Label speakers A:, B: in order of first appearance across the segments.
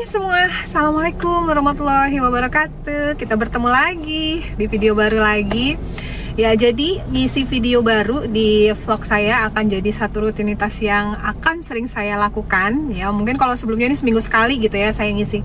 A: Hai semua, Assalamualaikum warahmatullahi wabarakatuh. Kita bertemu lagi di video baru lagi. Ya, jadi ngisi video baru di vlog saya akan jadi satu rutinitas yang akan sering saya lakukan. Ya, mungkin kalau sebelumnya ini seminggu sekali gitu ya saya ngisi.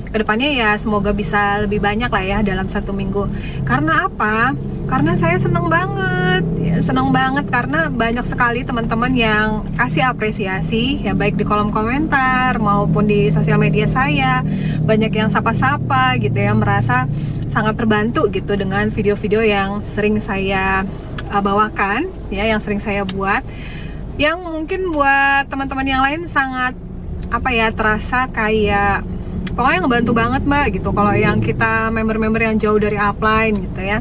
A: Kedepannya ya semoga bisa lebih banyak lah ya dalam satu minggu. Karena apa? Karena saya seneng banget ya, seneng banget karena banyak sekali teman-teman yang kasih apresiasi ya, baik di kolom komentar maupun di sosial media saya. Banyak yang sapa-sapa gitu ya, merasa sangat terbantu gitu dengan video-video yang sering saya bawakan ya, yang sering saya buat, yang mungkin buat teman-teman yang lain sangat apa ya, terasa kayak pokoknya ngebantu banget mbak gitu. Kalau yang kita member-member yang jauh dari upline gitu ya,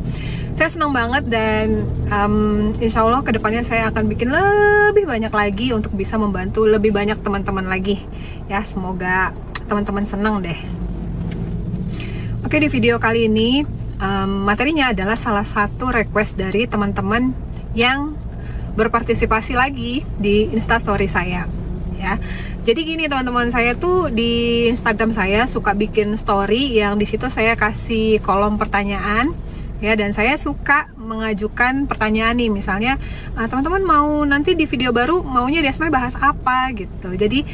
A: saya senang banget. Dan insya Allah kedepannya saya akan bikin lebih banyak lagi untuk bisa membantu lebih banyak teman-teman lagi ya. Semoga teman-teman senang deh. Oke, di video kali ini materinya adalah salah satu request dari teman-teman yang berpartisipasi lagi di Instastory saya ya. Jadi gini teman-teman, saya tuh di Instagram saya suka bikin story yang di situ saya kasih kolom pertanyaan ya, dan saya suka mengajukan pertanyaan nih, misalnya teman-teman mau nanti di video baru maunya Desmai bahas apa gitu. Jadi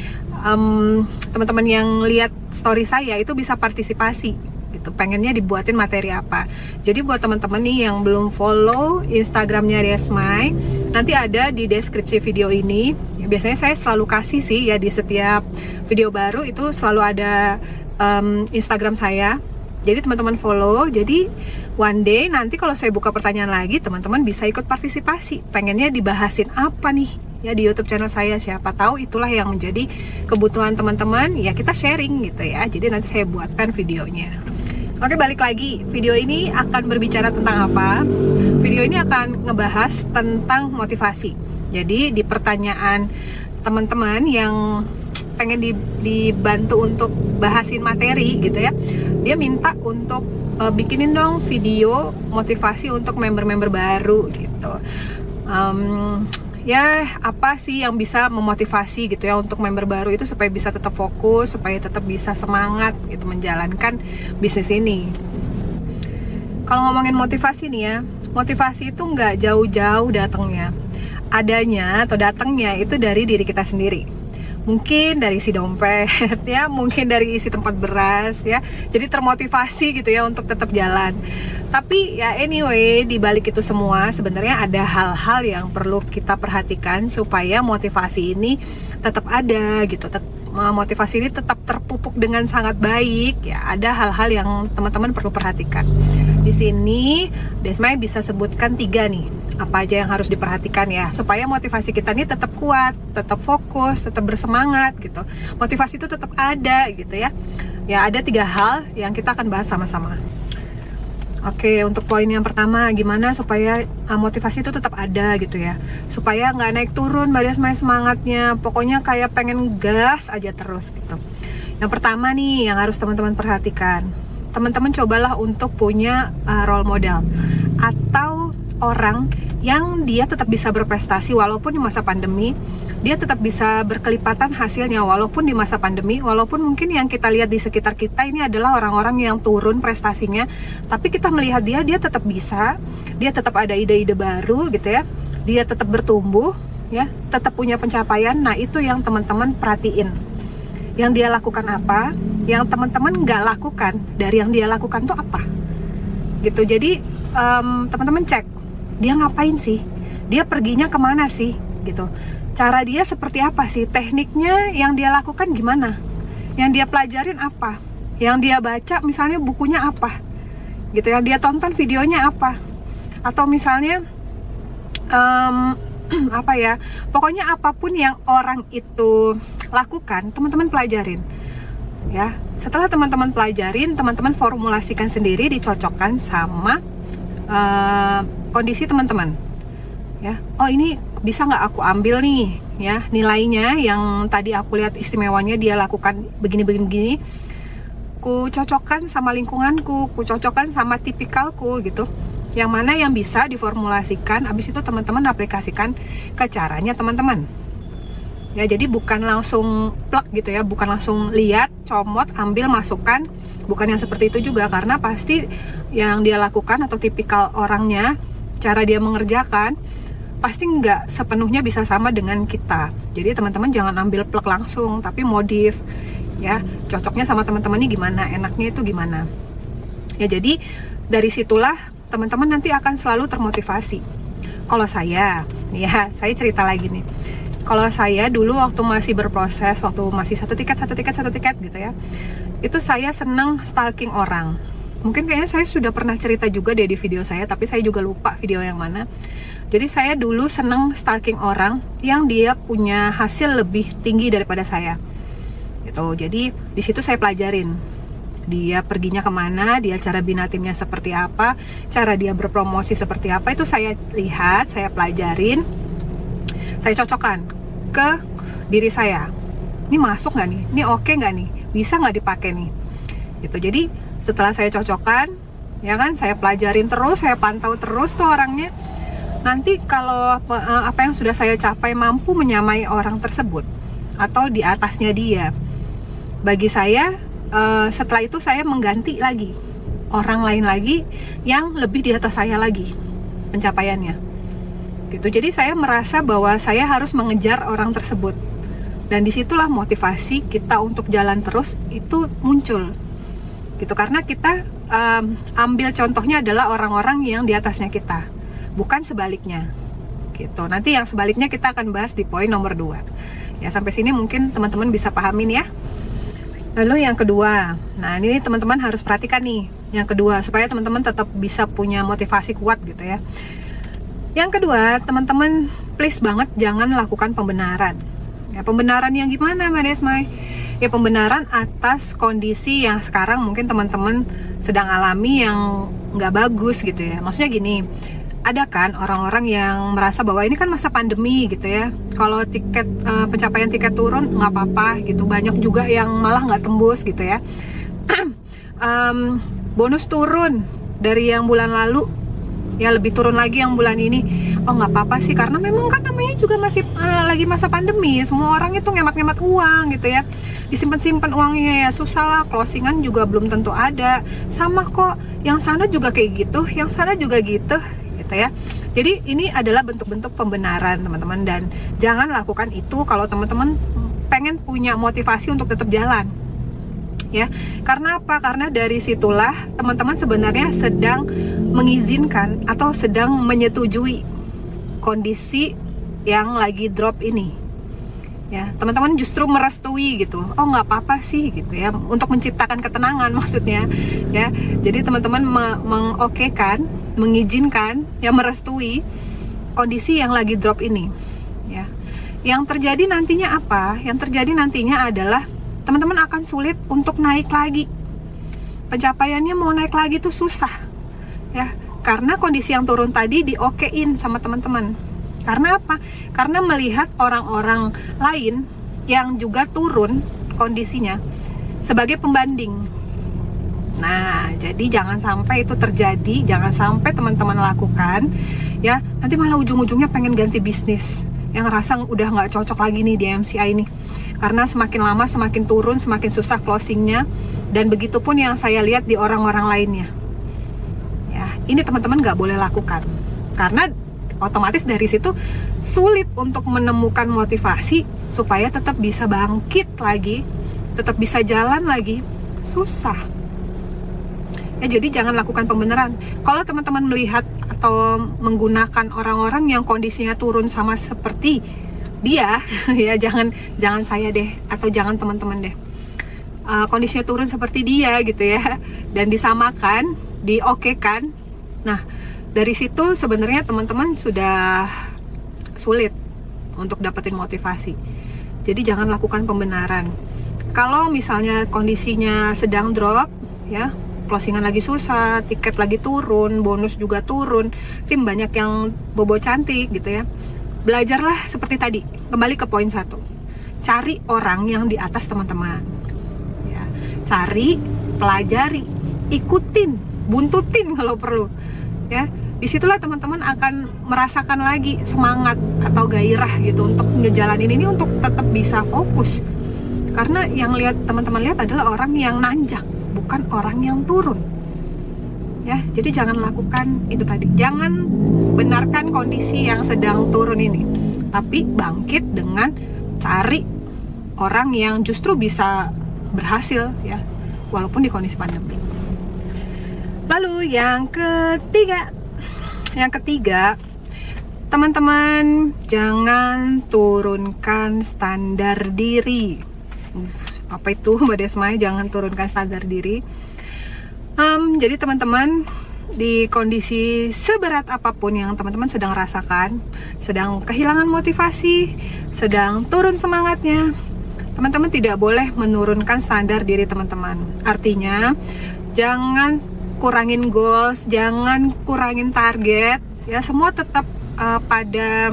A: teman-teman yang lihat story saya itu bisa partisipasi gitu, pengennya dibuatin materi apa. Jadi buat teman-teman nih yang belum follow Instagramnya Desmai, nanti ada di deskripsi video ini. Biasanya saya selalu kasih sih ya, di setiap video baru itu selalu ada Instagram saya. Jadi teman-teman follow. Jadi one day nanti kalau saya buka pertanyaan lagi, teman-teman bisa ikut partisipasi. Pengennya dibahasin apa nih ya di YouTube channel saya, siapa tahu itulah yang menjadi kebutuhan teman-teman ya, kita sharing gitu ya. Jadi nanti saya buatkan videonya. Oke, balik lagi. Video ini akan berbicara tentang apa? Video ini akan ngebahas tentang motivasi. Jadi di pertanyaan teman-teman yang pengen dibantu untuk bahasin materi gitu ya, dia minta untuk bikinin dong video motivasi untuk member-member baru gitu. Ya, apa sih yang bisa memotivasi gitu ya untuk member baru itu supaya bisa tetap fokus, supaya tetap bisa semangat gitu menjalankan bisnis ini. Kalau ngomongin motivasi nih ya, motivasi itu nggak jauh-jauh datangnya. Adanya atau datangnya itu dari diri kita sendiri. Mungkin dari isi dompet ya, mungkin dari isi tempat beras ya. Jadi termotivasi gitu ya untuk tetap jalan. Tapi ya anyway, di balik itu semua sebenarnya ada hal-hal yang perlu kita perhatikan supaya motivasi ini tetap ada gitu. Motivasi ini tetap terpupuk dengan sangat baik ya. Ada hal-hal yang teman-teman perlu perhatikan. Di sini Desmai bisa sebutkan 3 nih, apa aja yang harus diperhatikan ya, supaya motivasi kita ini tetap kuat, tetap fokus, tetap bersemangat gitu. Motivasi itu tetap ada gitu ya. Ya, ada 3 hal yang kita akan bahas sama-sama. Oke, untuk poin yang pertama, gimana supaya motivasi itu tetap ada gitu ya, supaya nggak naik turun Mbak Desmai semangatnya, pokoknya kayak pengen gas aja terus gitu. Yang pertama nih yang harus teman-teman perhatikan, teman-teman cobalah untuk punya role model atau orang yang dia tetap bisa berprestasi walaupun di masa pandemi, dia tetap bisa berkelipatan hasilnya walaupun di masa pandemi, walaupun mungkin yang kita lihat di sekitar kita ini adalah orang-orang yang turun prestasinya, tapi kita melihat dia tetap bisa, dia tetap ada ide-ide baru gitu ya, dia tetap bertumbuh ya, tetap punya pencapaian. Nah, itu yang teman-teman perhatiin. Yang dia lakukan apa, yang teman-teman nggak lakukan dari yang dia lakukan tuh apa gitu. Jadi teman-teman cek, dia ngapain sih, dia perginya kemana sih gitu, cara dia seperti apa sih, tekniknya yang dia lakukan gimana, yang dia pelajarin apa, yang dia baca misalnya bukunya apa gitu, yang dia tonton videonya apa, atau misalnya apa ya, pokoknya apapun yang orang itu lakukan, teman-teman pelajarin ya. Setelah teman-teman pelajarin, teman-teman formulasikan sendiri, dicocokkan sama kondisi teman-teman ya. Oh, ini bisa nggak aku ambil nih ya, nilainya yang tadi aku lihat istimewanya dia lakukan begini-begini, ku cocokkan sama lingkunganku, ku cocokkan sama tipikalku gitu. Yang mana yang bisa diformulasikan, abis itu teman-teman aplikasikan ke caranya teman-teman Ya, jadi bukan langsung plek gitu ya, bukan langsung lihat, comot, ambil, masukkan, bukan yang seperti itu juga, karena pasti yang dia lakukan atau tipikal orangnya, cara dia mengerjakan pasti nggak sepenuhnya bisa sama dengan kita. Jadi teman-teman jangan ambil plek langsung, tapi modif ya, cocoknya sama teman-teman ini gimana, enaknya itu gimana ya. Jadi dari situlah teman-teman nanti akan selalu termotivasi. Kalau saya cerita lagi nih. Kalau saya dulu waktu masih berproses, waktu masih satu tiket gitu ya, itu saya seneng stalking orang. Mungkin kayaknya saya sudah pernah cerita juga deh di video saya, tapi saya juga lupa video yang mana. Jadi saya dulu seneng stalking orang yang dia punya hasil lebih tinggi daripada saya. Gitu. Jadi di situ saya pelajarin dia perginya kemana, dia cara bina timnya seperti apa, cara dia berpromosi seperti apa, itu saya lihat, saya pelajarin, saya cocokkan ke diri saya. Ini masuk nggak nih? Ini oke nggak nih? Bisa nggak dipakai nih? Gitu. Jadi setelah saya cocokkan, ya kan, saya pelajarin terus, saya pantau terus tuh orangnya. Nanti kalau apa yang sudah saya capai mampu menyamai orang tersebut atau di atasnya dia, bagi saya setelah itu saya mengganti lagi orang lain lagi yang lebih di atas saya lagi pencapaiannya. Gitu. Jadi saya merasa bahwa saya harus mengejar orang tersebut, dan disitulah motivasi kita untuk jalan terus itu muncul. Gitu, karena kita ambil contohnya adalah orang-orang yang di atasnya kita, bukan sebaliknya. Gitu. Nanti yang sebaliknya kita akan bahas di poin nomor 2. Ya, sampai sini mungkin teman-teman bisa pahamin ya. Lalu yang kedua, nah ini teman-teman harus perhatikan nih, yang kedua, supaya teman-teman tetap bisa punya motivasi kuat gitu ya. Yang kedua, teman-teman please banget jangan lakukan pembenaran. Ya, pembenaran yang gimana Mbak Desmay? Ya, pembenaran atas kondisi yang sekarang mungkin teman-teman sedang alami yang nggak bagus gitu ya. Maksudnya gini, ada kan orang-orang yang merasa bahwa ini kan masa pandemi gitu ya, kalau tiket pencapaian tiket turun nggak apa-apa gitu. Banyak juga yang malah nggak tembus gitu ya. Bonus turun dari yang bulan lalu, ya lebih turun lagi yang bulan ini. Oh nggak apa-apa sih, karena memang kan namanya juga masih lagi masa pandemi, semua orang itu ngemat-ngemat uang gitu ya, disimpan-simpan uangnya ya, susah lah, closingan juga belum tentu ada, sama kok yang sana juga kayak gitu, yang sana juga gitu ya. Jadi ini adalah bentuk-bentuk pembenaran teman-teman, dan jangan lakukan itu kalau teman-teman pengen punya motivasi untuk tetap jalan ya. Karena apa? Karena dari situlah teman-teman sebenarnya sedang mengizinkan atau sedang menyetujui kondisi yang lagi drop ini ya. Teman-teman justru merestui gitu, oh nggak apa-apa sih gitu ya, untuk menciptakan ketenangan maksudnya ya. Jadi teman-teman mengokekan, mengizinkan, ya merestui kondisi yang lagi drop ini ya. Yang terjadi nantinya apa? Yang terjadi nantinya adalah teman-teman akan sulit untuk naik lagi. Pencapaiannya mau naik lagi tuh susah ya, karena kondisi yang turun tadi diokein sama teman-teman. Karena apa? Karena melihat orang-orang lain yang juga turun kondisinya sebagai pembanding. Nah, jadi jangan sampai itu terjadi, jangan sampai teman-teman lakukan ya. Nanti malah ujung-ujungnya pengen ganti bisnis, yang ngerasa udah nggak cocok lagi nih di MCI ini, karena semakin lama semakin turun, semakin susah closingnya, dan begitu pun yang saya lihat di orang-orang lainnya ya. Ini teman-teman nggak boleh lakukan, karena otomatis dari situ sulit untuk menemukan motivasi supaya tetap bisa bangkit lagi, tetap bisa jalan lagi, susah ya. Jadi jangan lakukan pembenaran. Kalau teman-teman melihat atau menggunakan orang-orang yang kondisinya turun sama seperti dia ya, jangan saya deh, atau jangan teman-teman deh, kondisinya turun seperti dia gitu ya, dan disamakan, diokekan. Nah, dari situ sebenarnya teman-teman sudah sulit untuk dapetin motivasi. Jadi jangan lakukan pembenaran. Kalau misalnya kondisinya sedang drop ya, closingan lagi susah, tiket lagi turun, bonus juga turun, tim banyak yang bobo cantik gitu ya, belajarlah seperti tadi, kembali ke poin 1, cari orang yang di atas teman-teman ya. Cari, pelajari, ikutin, buntutin kalau perlu ya. disitulah teman-teman akan merasakan lagi semangat atau gairah gitu untuk ngejalanin ini, untuk tetap bisa fokus. Karena yang teman-teman lihat adalah orang yang nanjak, bukan orang yang turun. Ya, jadi jangan lakukan itu tadi. Jangan benarkan kondisi yang sedang turun ini, tapi bangkit dengan cari orang yang justru bisa berhasil ya, walaupun di kondisi pandemi. Lalu yang ketiga, teman-teman jangan turunkan standar diri. Apa itu Mbak Desmai? Jangan turunkan standar diri. Jadi teman-teman, di kondisi seberat apapun yang teman-teman sedang rasakan, sedang kehilangan motivasi, sedang turun semangatnya, teman-teman tidak boleh menurunkan standar diri teman-teman. Artinya, jangan kurangin goals, jangan kurangin target, ya semua tetap pada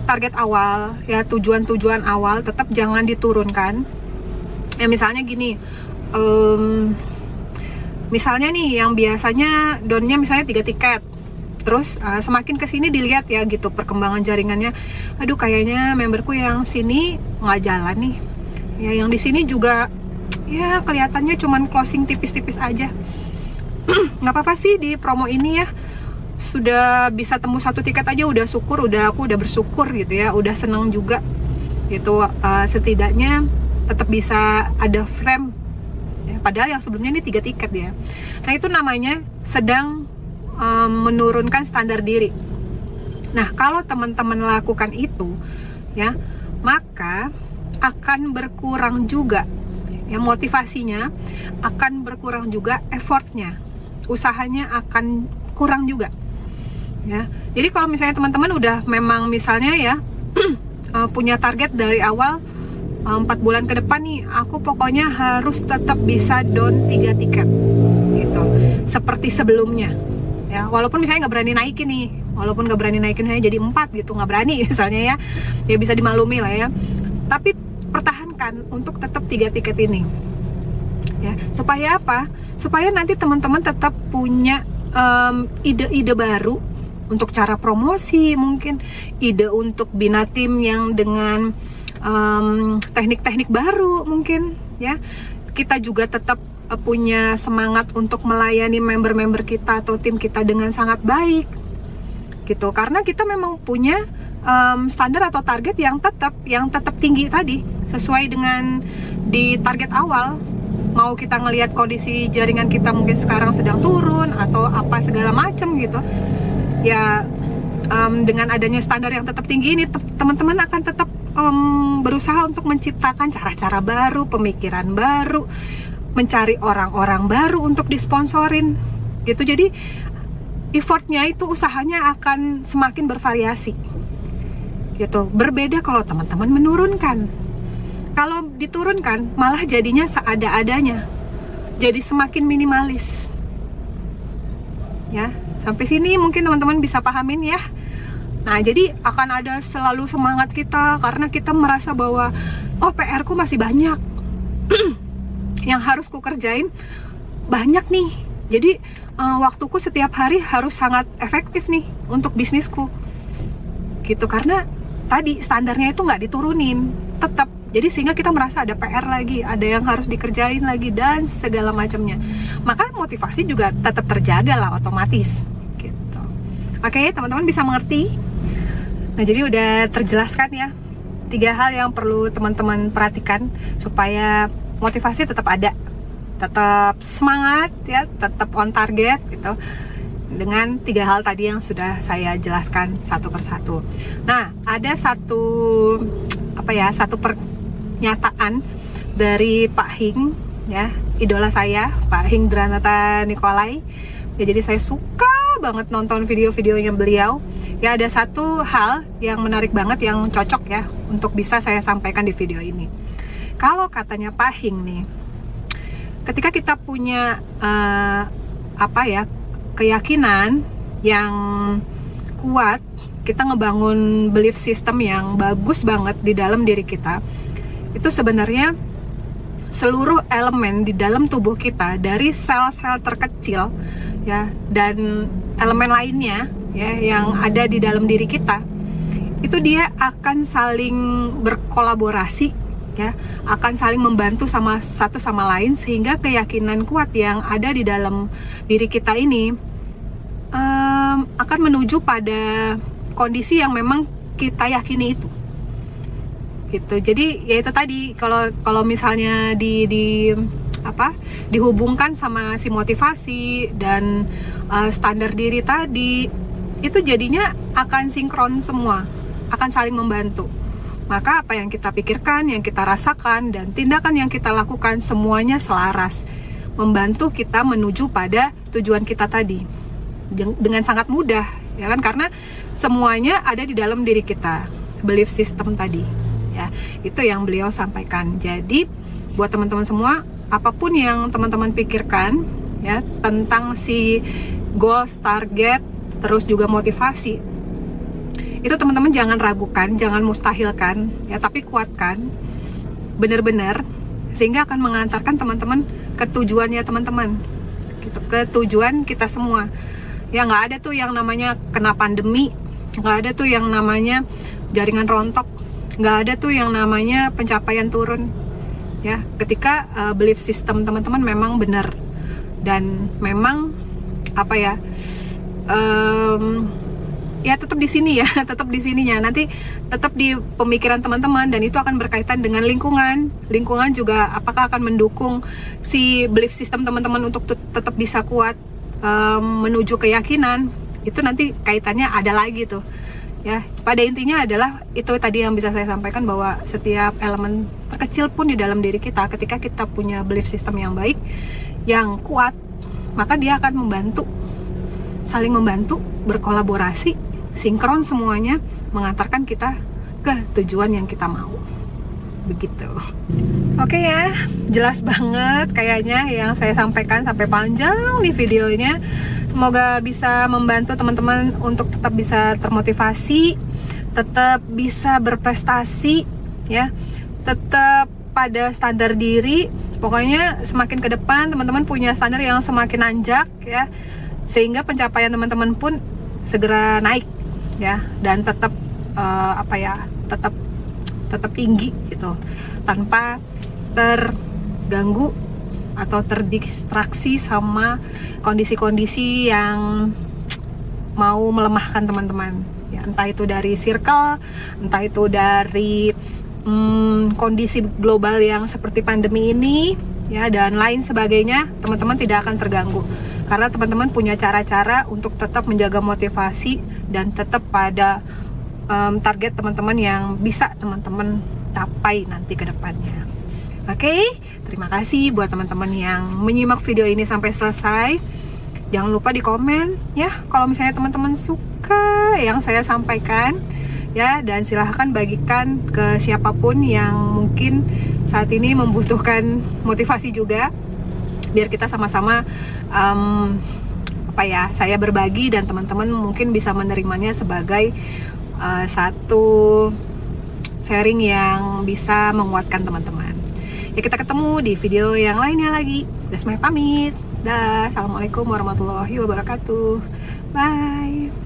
A: target awal, ya tujuan-tujuan awal tetap jangan diturunkan. Ya misalnya gini, misalnya nih yang biasanya downnya misalnya 3 tiket, terus semakin kesini dilihat ya gitu perkembangan jaringannya, aduh kayaknya memberku yang sini nggak jalan nih, ya yang di sini juga ya kelihatannya cuman closing tipis-tipis aja. Nggak apa-apa sih di promo ini ya, sudah bisa tembus 1 tiket aja udah syukur, aku udah bersyukur gitu ya, udah seneng juga gitu. Setidaknya tetap bisa ada frame ya, padahal yang sebelumnya ini 3 tiket ya. Nah itu namanya sedang menurunkan standar diri. Nah kalau teman-teman lakukan itu ya, maka akan berkurang juga ya motivasinya, akan berkurang juga effortnya, usahanya akan kurang juga ya. Jadi kalau misalnya teman-teman udah memang misalnya ya punya target dari awal 4 bulan ke depan nih, aku pokoknya harus tetap bisa down 3 tiket gitu, seperti sebelumnya ya. Walaupun misalnya nggak berani naikin nih, walaupun nggak berani naikin hanya jadi 4 gitu, nggak berani misalnya ya bisa dimaklumi lah ya, tapi pertahankan untuk tetap 3 tiket ini ya. Supaya apa? Supaya nanti teman-teman tetap punya ide-ide baru untuk cara promosi, mungkin ide untuk bina tim yang dengan teknik-teknik baru mungkin ya. Kita juga tetap punya semangat untuk melayani member-member kita atau tim kita dengan sangat baik gitu, karena kita memang punya standar atau target yang tetap tinggi tadi, sesuai dengan di target awal. Mau kita ngelihat kondisi jaringan kita mungkin sekarang sedang turun atau apa segala macem gitu ya, dengan adanya standar yang tetap tinggi ini, teman-teman akan tetap berusaha untuk menciptakan cara-cara baru, pemikiran baru, mencari orang-orang baru untuk disponsorin gitu. Jadi effortnya itu, usahanya akan semakin bervariasi gitu. Berbeda kalau teman-teman menurunkan. Kalau diturunkan malah jadinya seada-adanya, jadi semakin minimalis ya. Sampai sini mungkin teman-teman bisa pahamin ya. Nah jadi akan ada selalu semangat kita, karena kita merasa bahwa oh PR ku masih banyak yang harus ku kerjain banyak nih. Jadi waktuku setiap hari harus sangat efektif nih untuk bisnisku gitu, karena tadi standarnya itu nggak diturunin tetap. Jadi sehingga kita merasa ada PR lagi, ada yang harus dikerjain lagi dan segala macamnya. Maka motivasi juga tetap terjaga lah otomatis gitu. Oke, teman-teman bisa mengerti? Nah, jadi udah terjelaskan ya 3 hal yang perlu teman-teman perhatikan supaya motivasi tetap ada, tetap semangat ya, tetap on target gitu, dengan 3 hal tadi yang sudah saya jelaskan satu persatu. Nah, ada satu pernyataan dari Pak Hing ya, idola saya, Pak Hing Dranata Nikolai ya. Jadi saya suka banget nonton video-videonya beliau ya. Ada satu hal yang menarik banget yang cocok ya untuk bisa saya sampaikan di video ini. Kalau katanya Pak Hing nih, ketika kita punya keyakinan yang kuat, kita ngebangun belief system yang bagus banget di dalam diri kita, itu sebenarnya seluruh elemen di dalam tubuh kita, dari sel-sel terkecil ya dan elemen lainnya ya yang ada di dalam diri kita, itu dia akan saling berkolaborasi ya, akan saling membantu sama satu sama lain, sehingga keyakinan kuat yang ada di dalam diri kita ini akan menuju pada kondisi yang memang kita yakini itu gitu. Jadi ya itu tadi, kalau misalnya dihubungkan sama si motivasi dan standar diri tadi, itu jadinya akan sinkron semua, akan saling membantu. Maka apa yang kita pikirkan, yang kita rasakan, dan tindakan yang kita lakukan semuanya selaras, membantu kita menuju pada tujuan kita tadi dengan sangat mudah, ya kan? Karena semuanya ada di dalam diri kita, belief system tadi, ya. Itu yang beliau sampaikan. Jadi buat teman-teman semua, apapun yang teman-teman pikirkan ya tentang si goals, target, terus juga motivasi, itu teman-teman jangan ragukan, jangan mustahilkan ya, tapi kuatkan benar-benar, sehingga akan mengantarkan teman-teman ke tujuannya teman-teman gitu, ke tujuan kita semua. Ya nggak ada tuh yang namanya kena pandemi, nggak ada tuh yang namanya jaringan rontok, nggak ada tuh yang namanya pencapaian turun ya, ketika belief system teman-teman memang benar dan memang ya tetap di sini ya, tetap di sininya, nanti tetap di pemikiran teman-teman, dan itu akan berkaitan dengan lingkungan juga apakah akan mendukung si belief system teman-teman untuk tetap bisa kuat menuju keyakinan. Itu nanti kaitannya ada lagi tuh ya. Pada intinya adalah itu tadi yang bisa saya sampaikan, bahwa setiap elemen terkecil pun di dalam diri kita, ketika kita punya belief system yang baik, yang kuat, maka dia akan membantu, saling membantu, berkolaborasi, sinkron semuanya, mengantarkan kita ke tujuan yang kita mau. Begitu. Oke ya, jelas banget kayaknya yang saya sampaikan, sampai panjang nih videonya. Semoga bisa membantu teman-teman untuk tetap bisa termotivasi, tetap bisa berprestasi ya, tetap pada standar diri. Pokoknya semakin ke depan teman-teman punya standar yang semakin nanjak ya, sehingga pencapaian teman-teman pun segera naik ya, dan tetap tetap tinggi gitu, tanpa terganggu atau terdistraksi sama kondisi-kondisi yang mau melemahkan teman-teman ya, entah itu dari circle, entah itu dari kondisi global yang seperti pandemi ini ya, dan lain sebagainya. Teman-teman tidak akan terganggu karena teman-teman punya cara-cara untuk tetap menjaga motivasi dan tetap pada target teman-teman yang bisa teman-teman capai nanti ke depannya. Oke, terima kasih buat teman-teman yang menyimak video ini sampai selesai. Jangan lupa di komen ya kalau misalnya teman-teman suka yang saya sampaikan ya, dan silahkan bagikan ke siapapun yang mungkin saat ini membutuhkan motivasi juga, biar kita sama-sama saya berbagi dan teman-teman mungkin bisa menerimanya sebagai satu sharing yang bisa menguatkan teman-teman. Ya, kita ketemu di video yang lainnya lagi. Desmai pamit. Dah, assalamualaikum warahmatullahi wabarakatuh. Bye.